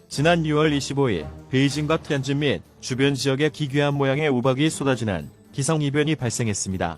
지난 6월 25일 베이징과 티안진 및 주변 지역에 기괴한 모양의 우박이 쏟아지는 기상이변이 발생했습니다.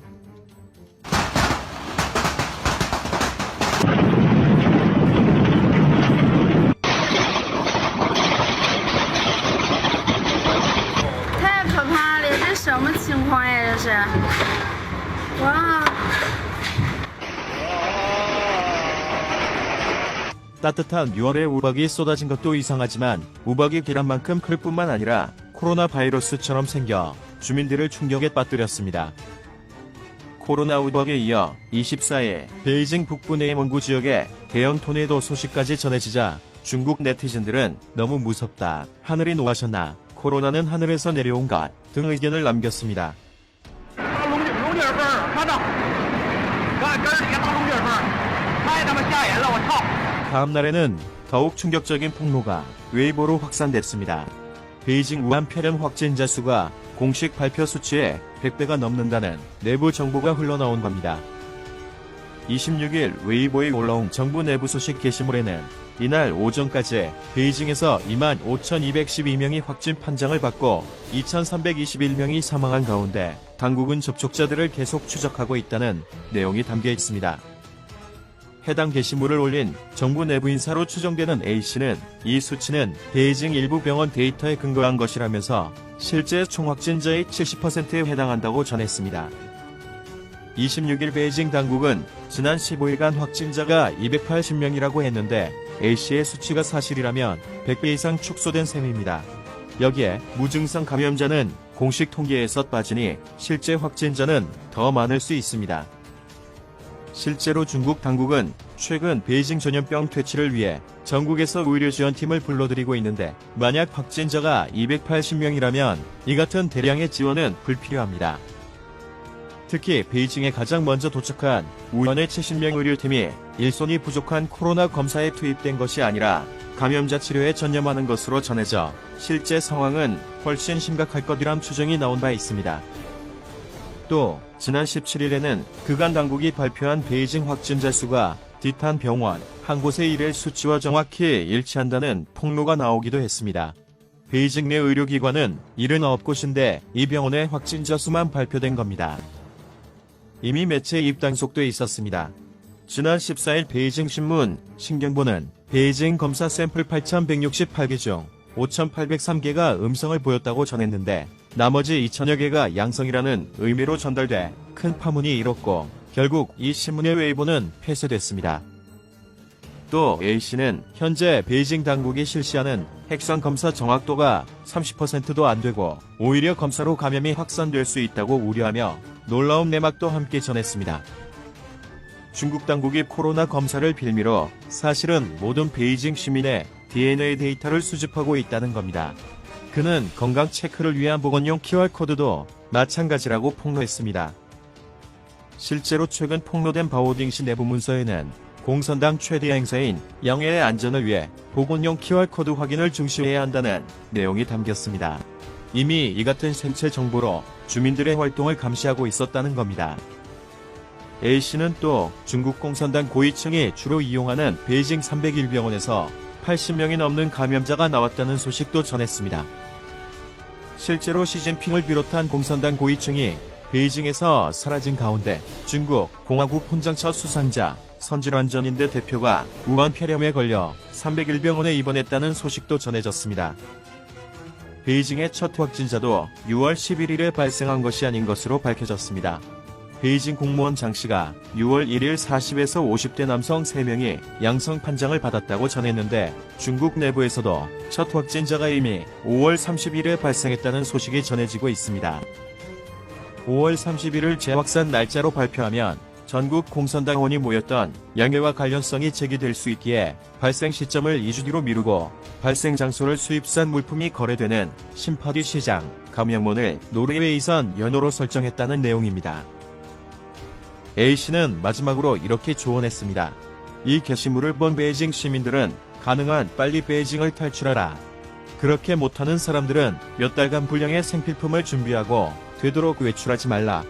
따뜻한 6월에 우박이 쏟아진 것도 이상하지만 우박이 계란만큼 클 뿐만 아니라 코로나 바이러스처럼 생겨 주민들을 충격에 빠뜨렸습니다. 코로나 우박에 이어 24일 베이징 북부 내몽구 지역에 대형 토네이도 소식까지 전해지자 중국 네티즌들은 너무 무섭다, 하늘이 노하셨나, 코로나는 하늘에서 내려온 것 등 의견을 남겼습니다. 다음 날에는 더욱 충격적인 폭로가 웨이보로 확산됐습니다. 베이징 우한 폐렴 확진자 수가 공식 발표 수치의 100배가 넘는다는 내부 정보가 흘러나온 겁니다. 26일 웨이보에 올라온 정부 내부 소식 게시물에는 이날 오전까지 베이징에서 25,212명이 확진 판정을 받고 2,321명이 사망한 가운데 당국은 접촉자들을 계속 추적하고 있다는 내용이 담겨 있습니다. 해당 게시물을 올린 정부 내부 인사로 추정되는 A씨는 이 수치는 베이징 일부 병원 데이터에 근거한 것이라면서 실제 총확진자의 70%에 해당한다고 전했습니다. 26일 베이징 당국은 지난 15일간 확진자가 280명이라고 했는데 A씨의 수치가 사실이라면 100배 이상 축소된 셈입니다. 여기에 무증상 감염자는 공식 통계에서 빠지니 실제 확진자는 더 많을 수 있습니다. 실제로 중국 당국은 최근 베이징 전염병 퇴치를 위해 전국에서 의료 지원팀을 불러들이고 있는데 만약 확진자가 280명이라면 이 같은 대량의 지원은 불필요합니다. 특히 베이징에 가장 먼저 도착한 우한의 70명 의료팀이 일손이 부족한 코로나 검사에 투입된 것이 아니라 감염자 치료에 전념하는 것으로 전해져 실제 상황은 훨씬 심각할 것이란 추정이 나온 바 있습니다. 또 지난 17일에는 그간 당국이 발표한 베이징 확진자 수가 디탄 병원 한 곳의 일일 수치와 정확히 일치한다는 폭로가 나오기도 했습니다. 베이징 내 의료기관은 79곳인데 이 병원의 확진자 수만 발표된 겁니다. 이미 매체에 입단속돼 있었습니다. 지난 14일 베이징 신문 신경보는 베이징 검사 샘플 8,168개 중 5,803개가 음성을 보였다고 전했는데 나머지 2,000여 개가 양성이라는 의미로 전달돼 큰 파문이 일었고 결국 이 신문의 웨이보는 폐쇄됐습니다. 또 A씨는 현재 베이징 당국이 실시하는 핵酸 검사 정확도가 30%도 안 되고 오히려 검사로 감염이 확산될 수 있다고 우려하며 놀라운 내막도 함께 전했습니다. 중국 당국이 코로나 검사를 빌미로 사실은 모든 베이징 시민의 DNA 데이터를 수집하고 있다는 겁니다. 그는 건강 체크를 위한 보건용 QR코드도 마찬가지라고 폭로했습니다. 실제로 최근 폭로된 바오딩시 내부 문서에는 공산당 최대 행사인 양회의 안전을 위해 보건용 QR코드 확인을 중시해야 한다는 내용이 담겼습니다. 이미 이 같은 생체 정보로 주민들의 활동을 감시하고 있었다는 겁니다. A씨는 또 중국 공산당 고위층이 주로 이용하는 베이징 301병원에서 80명이 넘는 감염자가 나왔다는 소식도 전했습니다. 실제로 시진핑을 비롯한 공산당 고위층이 베이징에서 사라진 가운데 중국 공화국 훈장차 수상자 선질환 전인대 대표가 우한 폐렴에 걸려 301병원에 입원했다는 소식도 전해졌습니다. 베이징의 첫 확진자도 6월 11일에 발생한 것이 아닌 것으로 밝혀졌습니다. 베이징 공무원 장씨가 6월 1일 40에서 50대 남성 3명이 양성 판정을 받았다고 전했는데 중국 내부에서도 첫 확진자가 이미 5월 30일에 발생했다는 소식이 전해지고 있습니다. 5월 31일 재확산 날짜로 발표하면 전국 공산당원이 모였던 양회와 관련성이 제기될 수 있기에 발생 시점을 2주 뒤로 미루고 발생 장소를 수입산 물품이 거래되는 심파디 시장, 감영문을 노르웨이산 연호로 설정했다는 내용입니다. A씨는 마지막으로 이렇게 조언했습니다. 이 게시물을 본 베이징 시민들은 가능한 빨리 베이징을 탈출하라. 그렇게 못하는 사람들은 몇 달간 분량의 생필품을 준비하고 되도록 외출하지 말라.